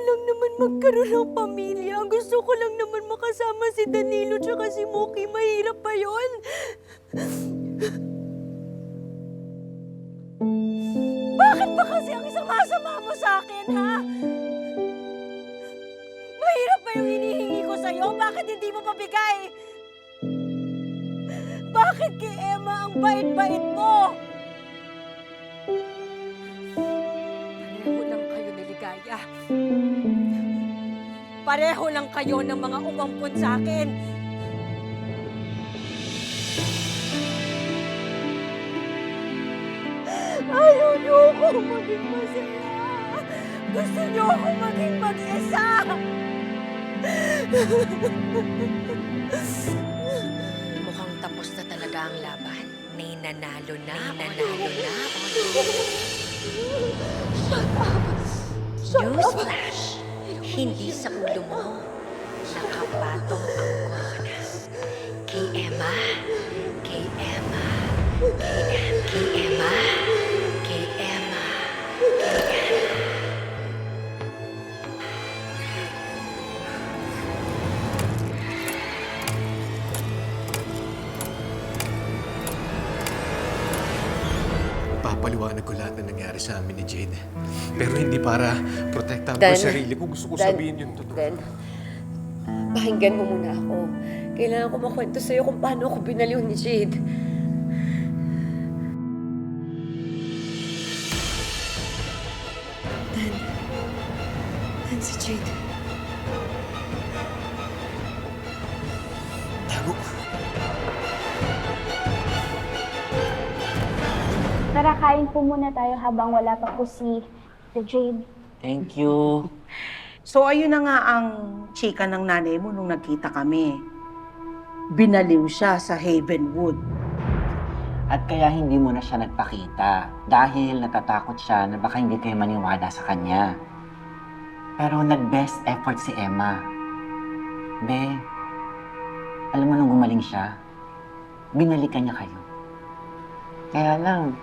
lang naman magkaroon ng pamilya. Gusto ko lang naman makasama si Danilo tsaka si Mookie. Mahirap pa yun. Bakit ba kasi ang sama-sama mo sa akin, ha? Mahirap ba yung hinihingi ko sa'yo? Bakit hindi mo mabigay? Bakit kay Emma ang bait-bait mo? Pareho lang kayo niligaya. Pareho lang kayo ng mga umampun sa akin. Ayaw niyo ako maging masaya. Gusto niyo ako maging mag-isa. Mukhang tapos na talaga ang laban. May nanalo na. Newsflash! Hindi sa ulo mo. Nakapatong ang corona. Kay Emma. Kay Emma. Kay Emma. Kay Emma. Kay Emma. Papaliwanag ko lahat na nangyari sa amin ni Jade. Pero hindi para protektahan ko Dan, sarili ko. Gusto ko Dan, sabihin yung totoo. Dan, pakinggan mo muna ako. Kailangan ko makwento sa'yo kung paano ako binaliw ni Jade. Dan si Jade. Tago. Tara, kain po muna tayo habang wala pa po si Jade. Thank you. So ayun na nga ang chika ng nanay mo nung nagkita kami. Binaliw siya sa Havenwood. At kaya hindi mo na siya nagpakita dahil natatakot siya na baka hindi kayo maniwala sa kanya. Pero nag-best effort si Emma. Be, alam mo nung gumaling siya, binalikan niya kayo. Kaya lang,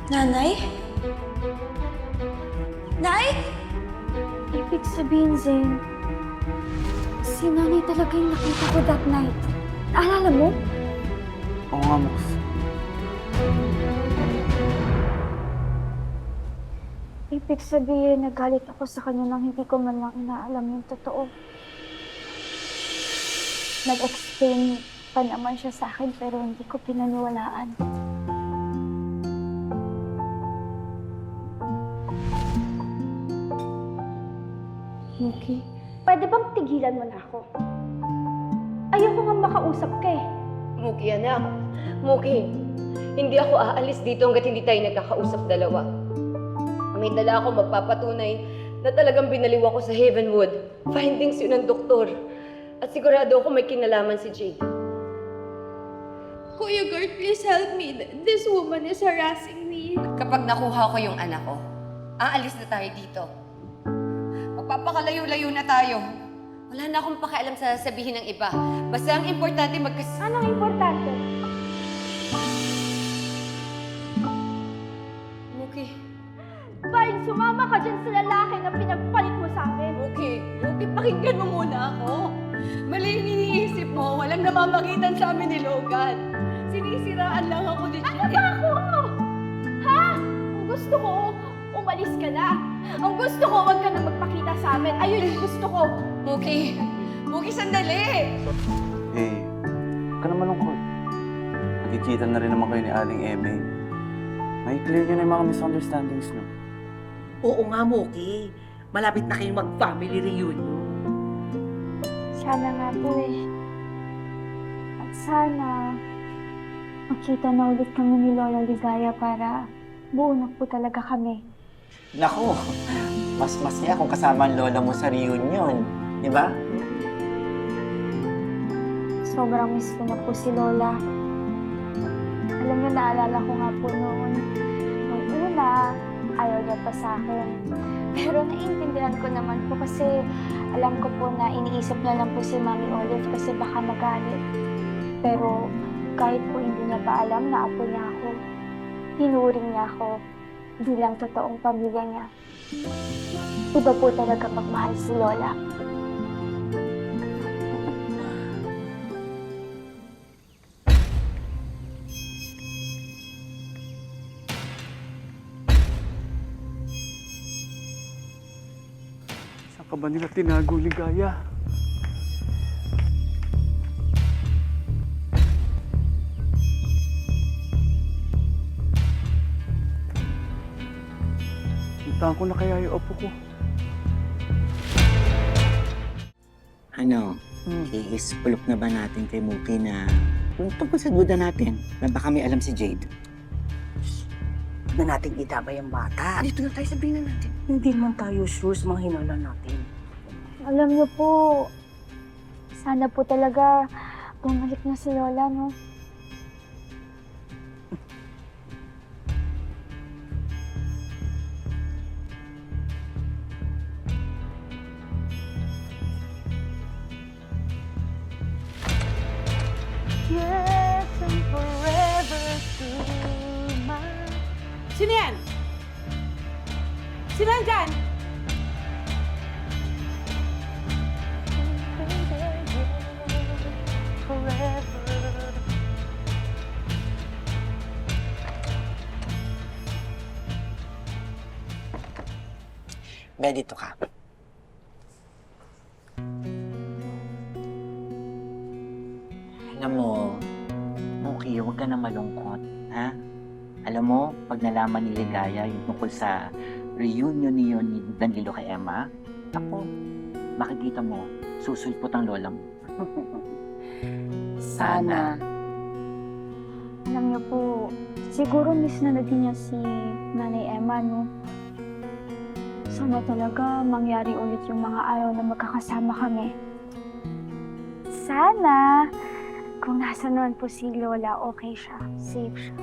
Nanay? Nay? Ibig sabihin, Zane, si nanay talaga yung nakita ko that night. Naalala mo? oo nga, Mox. Ibig sabihin, nagalit ako sa kanya nang hindi ko man lang inaalam yung totoo. Nag-explain pa naman siya sa akin pero hindi ko pinaniwalaan. Mookie, pwede bang tigilan mo na ako? Ayoko nga makausap ka eh. Mookie, anak. Mookie, hindi ako aalis dito hanggat hindi tayo nagkakausap dalawa. May dala ako magpapatunay na talagang binaliw ako sa Havenwood. Findings yun ng doktor. At sigurado ako may kinalaman si Jade. Kuya Gert, please help me. This woman is harassing me. Kapag nakuha ko yung anak ko, aalis na tayo dito. Magpapakalayo-layo na tayo. Wala na akong pakialam sa sasabihin ng iba. Basta ang importante Anong importante? Mookie, Fine, sumama ka dyan sa lalaki na pinagpalit mo sa amin. Okay, pakinggan mo muna ako. Mali yung iniisip mo. Walang namamagitan sa amin ni Logan. Sinisiraan lang ako ni Jade. Ano ba ako? Ha? Ang gusto ko, umalis ka na. Ang gusto ko, huwag ka na magpakita sa amin. Ayun yung gusto ko. Mookie, sandali! Hey, huwag ka naman lungkot. Nakikita na rin naman kayo ni Aling Eme. May clear niyo na yung mga misunderstandings, no? Oo nga, Mookie. Malapit na kayong mag-family reunion. Sana nga po eh. At sana, makita na ulit kami ni Lola Ligaya para buo na po talaga kami. Naku, mas masaya kung kasama ang lola mo sa reunion. Di ba? Sobrang miss ko na po si Lola. Alam niyo, naalala ko nga po noon. Nung una, ayaw niya pa sa akin. Pero naiintindihan ko naman po kasi alam ko po na iniisip niya lang po si Mami Olive kasi baka magalit. Pero Kahit po hindi niya pa alam na apo niya ako, tinuring niya ako bilang totoong pamilya niya. Iba po talaga pagmahal si Lola. Saan ka ba nila tinago, Ligaya? Puntahan ko na kaya yung apo ko. Ano, i-spulok na ba natin kay Mookie na yung tungkol sa duda natin na baka may alam si Jade? Na natin idamay ang bata. Dito na tayo, sabihin na natin. Hindi man tayo sure sa mga hinala natin. Alam niyo po, sana po talaga bumalik na si Lola, no? Yes, and forever to my... Sino yan? Sino yan dyan? Be, dito ka. Alam mo, Mookie, huwag ka na malungkot, ha? Alam mo, pag nalaman ni Ligaya yung tungkol sa reunion niyo ni Danilo kay Emma, ako, makikita mo, susulpot ang lola mo. Sana. Alam niyo po, siguro miss na din niya si Nanay Emma, no? Sana talaga mangyari ulit yung mga araw na magkakasama kami. Sana, kung nasa noon po si Lola, okay siya, safe siya.